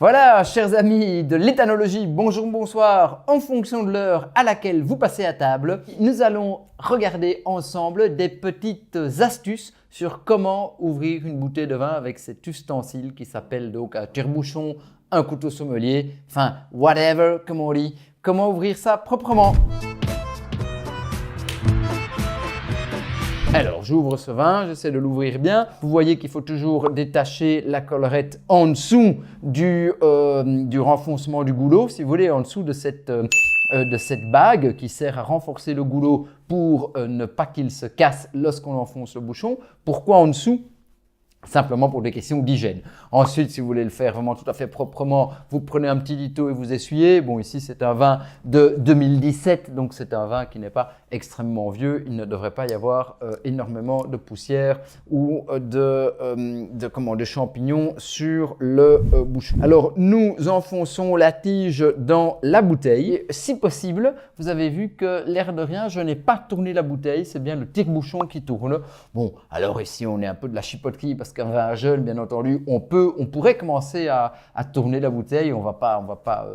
Voilà, chers amis de l'éthanologie, bonjour, bonsoir. En fonction de l'heure à laquelle vous passez à table, nous allons regarder ensemble des petites astuces sur comment ouvrir une bouteille de vin avec cet ustensile qui s'appelle donc un tire-bouchon, un couteau sommelier, enfin whatever, comme on dit. Comment ouvrir ça proprement. Alors, j'ouvre ce vin, j'essaie de l'ouvrir bien. Vous voyez qu'il faut toujours détacher la collerette en dessous du renfoncement du goulot, si vous voulez, en dessous de cette bague qui sert à renforcer le goulot pour ne pas qu'il se casse lorsqu'on enfonce le bouchon. Pourquoi en dessous ? Simplement pour des questions d'hygiène. Ensuite, si vous voulez le faire vraiment tout à fait proprement, vous prenez un petit lito et vous essuyez. Bon, ici, c'est un vin de 2017, donc c'est un vin qui n'est pas extrêmement vieux. Il ne devrait pas y avoir énormément de poussière ou de champignons sur le bouchon. Alors, nous enfonçons la tige dans la bouteille. Et, si possible, vous avez vu que l'air de rien, je n'ai pas tourné la bouteille, c'est bien le tire-bouchon qui tourne. Bon, alors ici, on est un peu de la chipoterie parce qu'un vin jeune, bien entendu, on pourrait commencer à tourner la bouteille. On va pas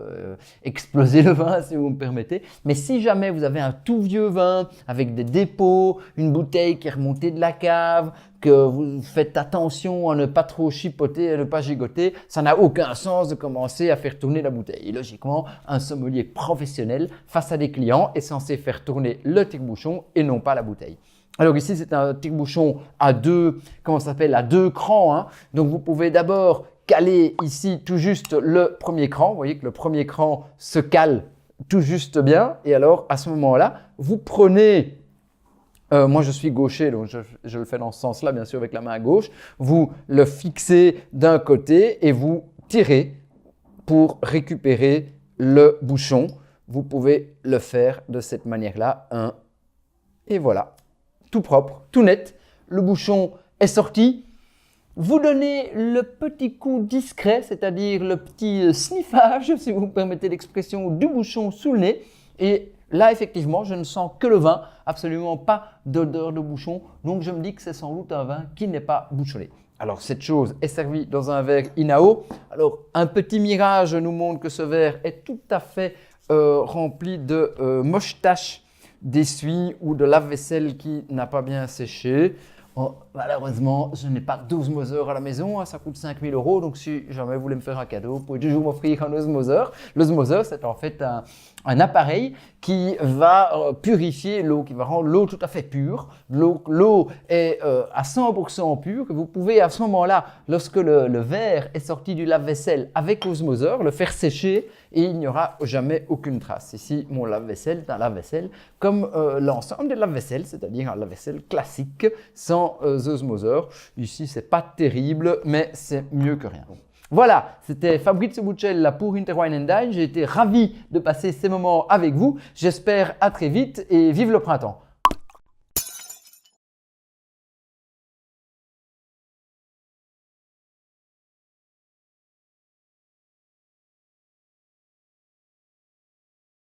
exploser le vin, si vous me permettez. Mais si jamais vous avez un tout vieux vin avec des dépôts, une bouteille qui est remontée de la cave, que vous faites attention à ne pas trop chipoter, à ne pas gigoter, ça n'a aucun sens de commencer à faire tourner la bouteille. Et logiquement, un sommelier professionnel face à des clients est censé faire tourner le tire-bouchon et non pas la bouteille. Alors ici, c'est un tire-bouchon à deux crans. Hein. Donc vous pouvez d'abord caler ici tout juste le premier cran. Vous voyez que le premier cran se cale tout juste bien. Et alors, à ce moment-là, vous prenez... moi, je suis gaucher, donc je le fais dans ce sens-là, bien sûr, avec la main gauche. Vous le fixez d'un côté et vous tirez pour récupérer le bouchon. Vous pouvez le faire de cette manière-là. Et voilà. Tout propre, tout net, le bouchon est sorti. Vous donnez le petit coup discret, c'est-à-dire le petit sniffage, si vous me permettez l'expression, du bouchon sous le nez. Et là, effectivement, je ne sens que le vin, absolument pas d'odeur de bouchon. Donc, je me dis que c'est sans doute un vin qui n'est pas bouchonné. Alors, cette chose est servie dans un verre Inao. Alors, un petit mirage nous montre que ce verre est tout à fait rempli de moche-tache d'essuie ou de lave-vaisselle qui n'a pas bien séché. Oh, malheureusement, je n'ai pas 12 Moser à la maison, hein, ça coûte 5 000 €. Donc, si jamais vous voulez me faire un cadeau, vous pouvez toujours m'offrir un osmoseur. L'osmoseur, c'est en fait un appareil qui va purifier l'eau, qui va rendre l'eau tout à fait pure. L'eau est à 100% pure. Vous pouvez à ce moment-là, lorsque le verre est sorti du lave-vaisselle avec osmoseur, le faire sécher et il n'y aura jamais aucune trace. Ici, mon lave-vaisselle est un lave-vaisselle comme l'ensemble des lave-vaisselle, c'est-à-dire un lave-vaisselle classique sans osmoseur. Ici, c'est pas terrible, mais c'est mieux que rien. Voilà, c'était Fabrizio Buccella pour Interwine & Dine. J'ai été ravi de passer ces moments avec vous. J'espère à très vite et vive le printemps.